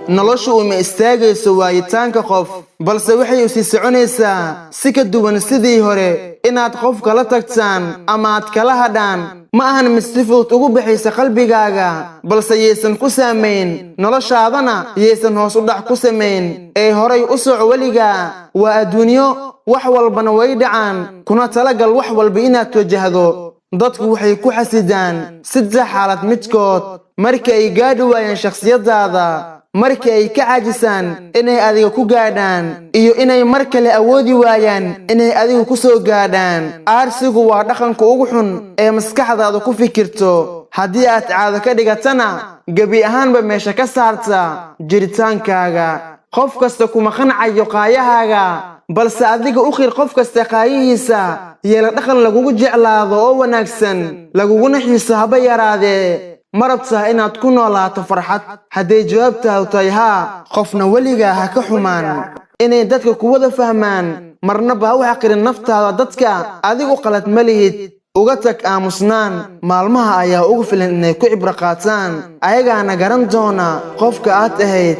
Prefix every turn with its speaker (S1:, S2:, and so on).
S1: noloshu uma istaagayso waayitaanka qof balse waxay u sii soconaysaa si ka duwan sidii hore inaad qof kala tagtaan ama aad kala hadhaan ma ahan mid si fudud ugu bixaysa qalbigaaga balse yeysan ku saamayn noloshaadana yeysan hoos u dhac ku samayn ee horay u soco weligaa waa adduunyo wax walbana way dhacaan kuna talagal wax walba inaad wajahdo dadku waxay ku xasidaan saddex xaalad midkood markii ay gaadhi waayeen shakhsiyadaada markii ay ka caajisaan inay adiga ku gaadhaan iyo inay mar kale awoodi waayaan inay adiga ku soo gaadhaan aarsigu waa dhaqanka ugu xun ee maskaxdaada ku fikirto haddii aad caado ka dhigatana gebi ahaanba meesha ka saarta jiritaankaaga qof kasta kuma qancayo qaayahaaga balse adiga u khir qof kasta qaayihiisa yeela dhaqan lagugu jeclaado oo wanaagsan laguguna xiiso haba yaraadee ma rabtaa inaad ku noolaato farxad hadday jawaabtaadu tahay haa qofna weligaa ha ka xumaan inay dadka ku wada fahmaan marnaba ha u xaqirin naftaada dadka adigu qalad ma lihid uga tag aamusnaan maalmaha ayaa ugu filan inay ku cibro qaataan ayagaana garan doona qofka aad ahayd